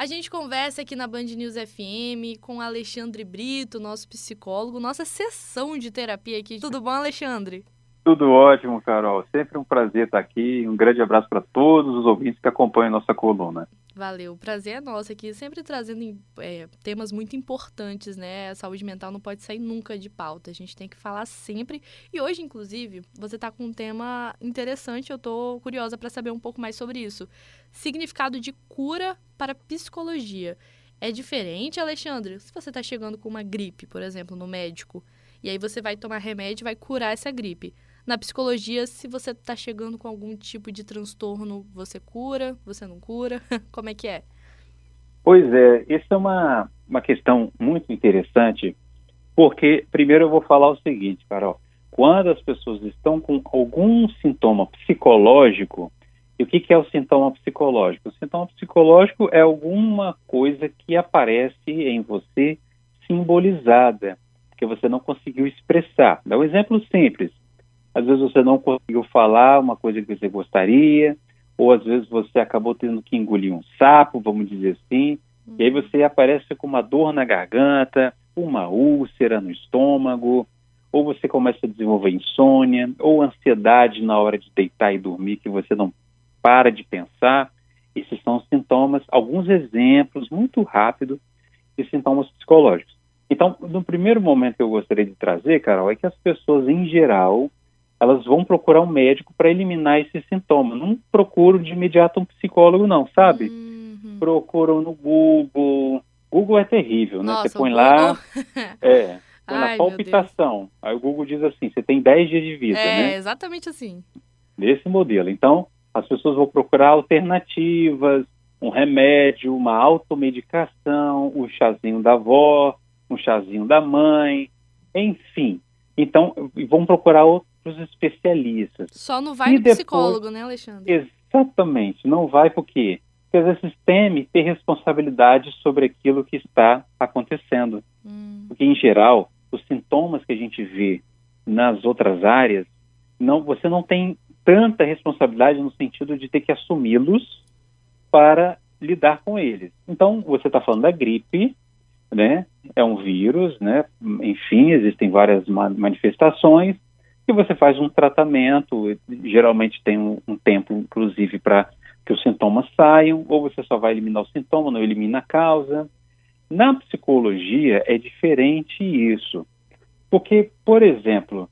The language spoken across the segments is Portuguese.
A gente conversa aqui na Band News FM com o Alexandre Brito, nosso psicólogo, nossa sessão de terapia aqui. Tudo bom, Alexandre? Tudo ótimo, Carol. Sempre um prazer estar aqui. Um grande abraço para todos os ouvintes que acompanham a nossa coluna. Valeu, o prazer é nosso aqui, sempre trazendo temas muito importantes, né? A saúde mental não pode sair nunca de pauta, a gente tem que falar sempre. E hoje, inclusive, você tá com um tema interessante, eu tô curiosa para saber um pouco mais sobre isso. Significado de cura para psicologia. É diferente, Alexandre? Se você tá chegando com uma gripe, por exemplo, no médico, e aí você vai tomar remédio e vai curar essa gripe. Na psicologia, se você está chegando com algum tipo de transtorno, você cura, você não cura? Como é que é? Pois é, essa é uma questão muito interessante, porque primeiro eu vou falar o seguinte, Carol. Quando as pessoas estão com algum sintoma psicológico, e o que é o sintoma psicológico? O sintoma psicológico é alguma coisa que aparece em você simbolizada, que você não conseguiu expressar. Dá um exemplo simples. Às vezes você não conseguiu falar uma coisa que você gostaria, ou às vezes você acabou tendo que engolir um sapo, vamos dizer assim, e aí você aparece com uma dor na garganta, uma úlcera no estômago, ou você começa a desenvolver insônia, ou ansiedade na hora de deitar e dormir, que você não para de pensar. Esses são os sintomas, alguns exemplos muito rápidos de sintomas psicológicos. Então, no primeiro momento que eu gostaria de trazer, Carol, é que as pessoas, em geral, elas vão procurar um médico para eliminar esse sintoma. Não procuram de imediato um psicólogo, não, sabe? Procuram no Google. Google é terrível, né? Você Nossa, o põe Google... lá, põe lá Ai, meu Deus. palpitação. Aí o Google diz assim, você tem 10 dias de vida, É, né? exatamente assim. Desse modelo. Então, as pessoas vão procurar alternativas, um remédio, uma automedicação, o chazinho da avó, um chazinho da mãe, enfim. Então, vão procurar outros especialistas. Só não vai E no depois, psicólogo, né, Alexandre? exatamente, não vai por quê? Porque às vezes teme ter responsabilidade sobre aquilo que está acontecendo. Porque, em geral, os sintomas que a gente vê nas outras áreas, você não tem tanta responsabilidade no sentido de ter que assumi-los para lidar com eles. Então, você está falando da gripe, né? É um vírus, né? Enfim, existem várias manifestações, e você faz um tratamento, geralmente tem um tempo, inclusive, para que os sintomas saiam, ou você só vai eliminar o sintoma, não elimina a causa. Na psicologia é diferente isso, porque, por exemplo,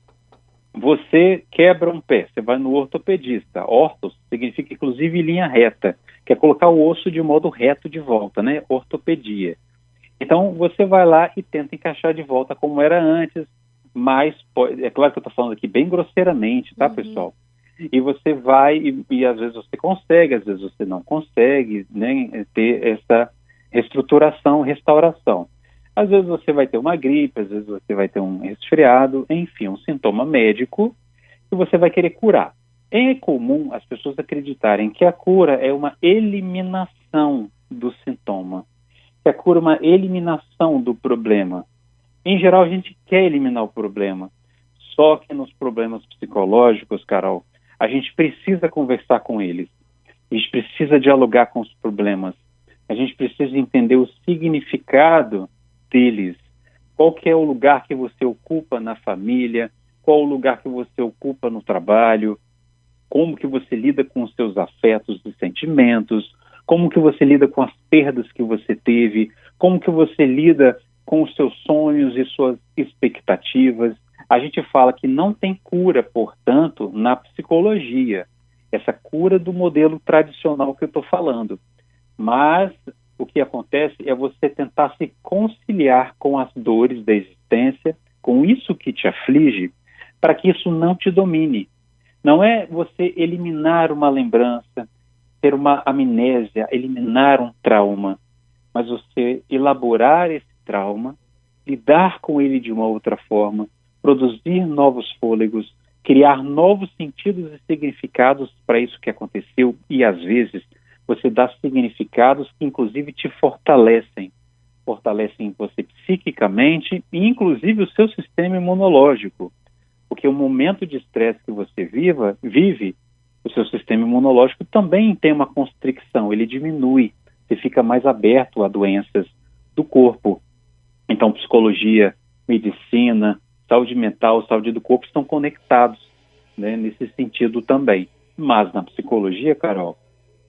você quebra um pé, você vai no ortopedista. Ortos significa, inclusive, linha reta, que é colocar o osso de modo reto de volta, né? Ortopedia. Então, você vai lá e tenta encaixar de volta como era antes, mas é claro que eu estou falando aqui bem grosseiramente, tá, pessoal? E você vai e às vezes você consegue, às vezes você não consegue, né, ter essa reestruturação, restauração. Às vezes você vai ter uma gripe, às vezes você vai ter um resfriado, enfim, um sintoma médico que você vai querer curar. É comum as pessoas acreditarem que a cura é uma eliminação do sintoma, que a cura é uma eliminação do problema. Em geral, a gente quer eliminar o problema, só que nos problemas psicológicos, Carol, a gente precisa conversar com eles, a gente precisa dialogar com os problemas, a gente precisa entender o significado deles, qual que é o lugar que você ocupa na família, qual o lugar que você ocupa no trabalho, como que você lida com os seus afetos e sentimentos, como que você lida com as perdas que você teve, como que você lida com os seus sonhos e suas expectativas. A gente fala que não tem cura, portanto, na psicologia, essa cura do modelo tradicional que eu estou falando. Mas o que acontece é você tentar se conciliar com as dores da existência, com isso que te aflige, para que isso não te domine. Não é você eliminar uma lembrança, ter uma amnésia, eliminar um trauma, mas você elaborar esse trauma, lidar com ele de uma outra forma, produzir novos fôlegos, criar novos sentidos e significados para isso que aconteceu e, às vezes, você dá significados que, inclusive, te fortalecem você psiquicamente e, inclusive, o seu sistema imunológico. Porque o momento de estresse que você vive, o seu sistema imunológico também tem uma constricção, ele diminui você fica mais aberto a doenças do corpo. Então, psicologia, medicina, saúde mental, saúde do corpo estão conectados, né, nesse sentido também. Mas na psicologia, Carol,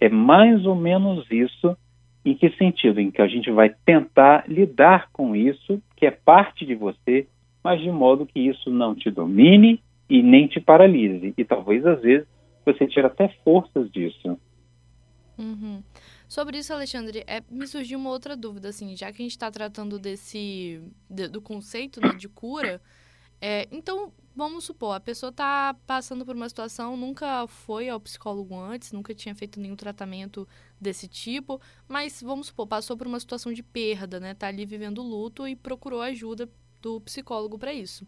é mais ou menos isso. Em que sentido? Em que a gente vai tentar lidar com isso, que é parte de você, mas de modo que isso não te domine e nem te paralise. E talvez, às vezes, você tire até forças disso. Uhum. Sobre isso, Alexandre, me surgiu uma outra dúvida, assim, já que a gente está tratando do conceito, né, de cura, então, vamos supor, a pessoa está passando por uma situação, nunca foi ao psicólogo antes, nunca tinha feito nenhum tratamento desse tipo, mas, vamos supor, passou por uma situação de perda, né, tá ali vivendo luto e procurou ajuda do psicólogo para isso.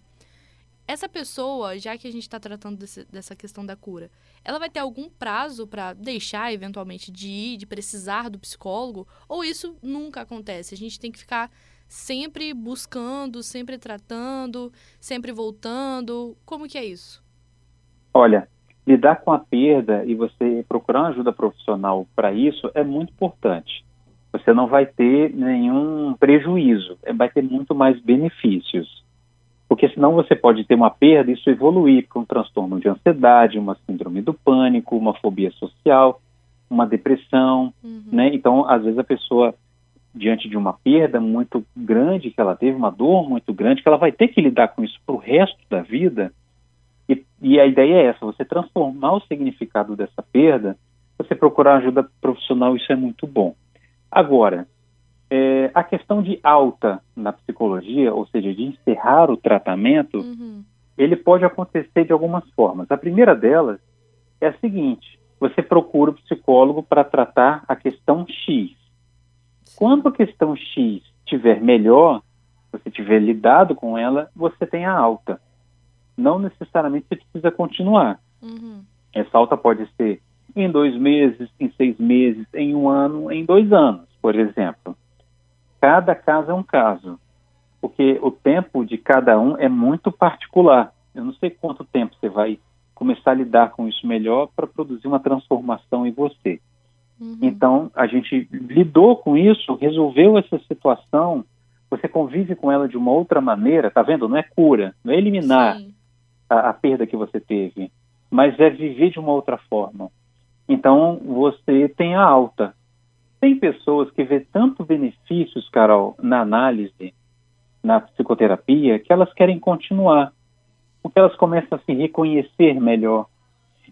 Essa pessoa, já que a gente está tratando dessa questão da cura, ela vai ter algum prazo para deixar, eventualmente, de ir, de precisar do psicólogo? Ou isso nunca acontece? A gente tem que ficar sempre buscando, sempre tratando, sempre voltando? Como que é isso? Olha, lidar com a perda e você procurar uma ajuda profissional para isso é muito importante. Você não vai ter nenhum prejuízo, vai ter muito mais benefícios. Porque senão você pode ter uma perda e isso evoluir para um transtorno de ansiedade, uma síndrome do pânico, uma fobia social, uma depressão, né? Então, às vezes a pessoa, diante de uma perda muito grande que ela teve, uma dor muito grande, que ela vai ter que lidar com isso para o resto da vida. E a ideia é essa, você transformar o significado dessa perda, você procurar ajuda profissional, isso é muito bom. Agora, a questão de alta na psicologia, ou seja, de encerrar o tratamento, ele pode acontecer de algumas formas. A primeira delas é a seguinte: você procura o psicólogo para tratar a questão X. Quando a questão X estiver melhor, você tiver lidado com ela, você tem a alta. Não necessariamente você precisa continuar. Essa alta pode ser em 2 meses, em 6 meses, em 1 ano, em 2 anos, por exemplo. Cada caso é um caso, porque o tempo de cada um é muito particular. Eu não sei quanto tempo você vai começar a lidar com isso melhor para produzir uma transformação em você. Então, a gente lidou com isso, resolveu essa situação, você convive com ela de uma outra maneira, tá vendo? Não é cura, não é eliminar a perda que você teve, mas é viver de uma outra forma. Então, você tem a alta. Tem pessoas que vê tanto benefícios, Carol, na análise, na psicoterapia, que elas querem continuar, porque elas começam a se reconhecer melhor,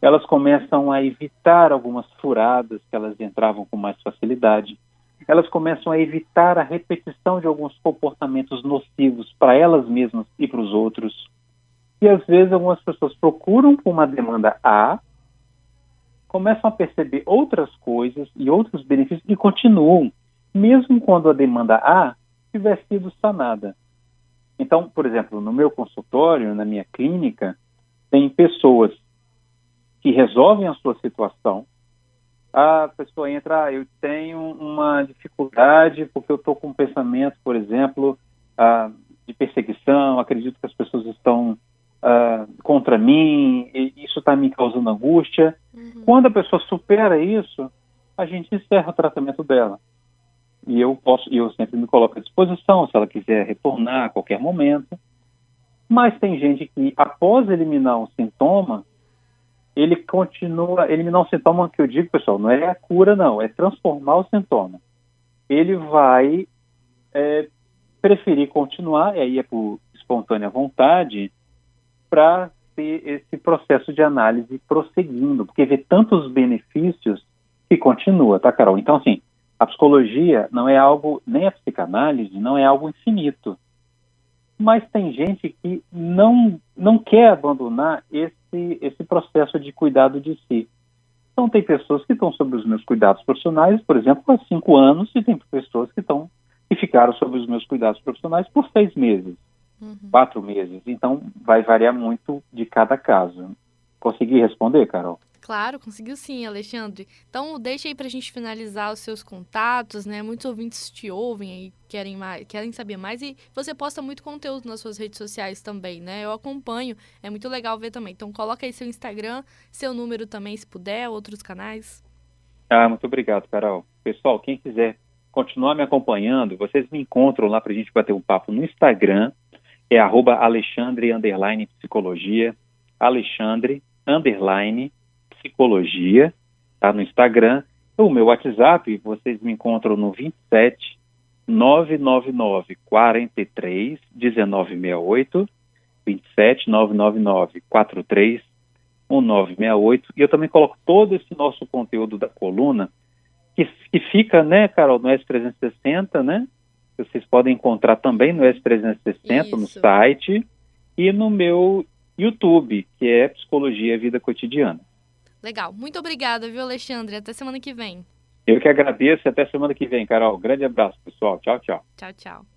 elas começam a evitar algumas furadas que elas entravam com mais facilidade, elas começam a evitar a repetição de alguns comportamentos nocivos para elas mesmas e para os outros. E às vezes algumas pessoas procuram por uma demanda A, começam a perceber outras coisas e outros benefícios e continuam, mesmo quando a demanda A tiver sido sanada. Então, por exemplo, no meu consultório, na minha clínica, tem pessoas que resolvem a sua situação. A pessoa entra, eu tenho uma dificuldade porque eu estou com um pensamento, por exemplo, de perseguição, acredito que as pessoas estão contra mim, e isso está me causando angústia. Quando a pessoa supera isso, a gente encerra o tratamento dela. E eu sempre me coloco à disposição, se ela quiser retornar a qualquer momento. Mas tem gente que, após eliminar um sintoma, ele continua, eliminar um sintoma, que eu digo, pessoal, não é a cura, não, é transformar o sintoma. Ele vai preferir continuar, e aí é por espontânea vontade, para ter esse processo de análise prosseguindo, porque vê tantos benefícios que continua, tá, Carol? Então, assim, a psicologia não é algo, nem a psicanálise, não é algo infinito. Mas tem gente que não quer abandonar esse processo de cuidado de si. Então, tem pessoas que estão sob os meus cuidados profissionais, por exemplo, há 5 anos, e tem pessoas que ficaram sob os meus cuidados profissionais por 6 meses. 4 meses. Então, vai variar muito de cada caso. Consegui responder, Carol? Claro, conseguiu sim, Alexandre. Então, deixa aí pra gente finalizar os seus contatos, né? Muitos ouvintes te ouvem e querem saber mais. E você posta muito conteúdo nas suas redes sociais também, né? Eu acompanho, é muito legal ver também. Então, coloca aí seu Instagram, seu número também, se puder, outros canais. Muito obrigado, Carol. Pessoal, quem quiser continuar me acompanhando, vocês me encontram lá para a gente bater um papo no Instagram, é @Alexandre_Psicologia, Alexandre_Psicologia, tá, no Instagram. O meu WhatsApp, vocês me encontram no 27 999 43 1968, 27 999 43 1968, e eu também coloco todo esse nosso conteúdo da coluna, que fica, né, Carol, no S360, né? Vocês podem encontrar também no S360, no site, e no meu YouTube, que é Psicologia e Vida Cotidiana. Legal. Muito obrigada, viu, Alexandre? Até semana que vem. Eu que agradeço e até semana que vem, Carol. Grande abraço, pessoal. Tchau, tchau. Tchau, tchau.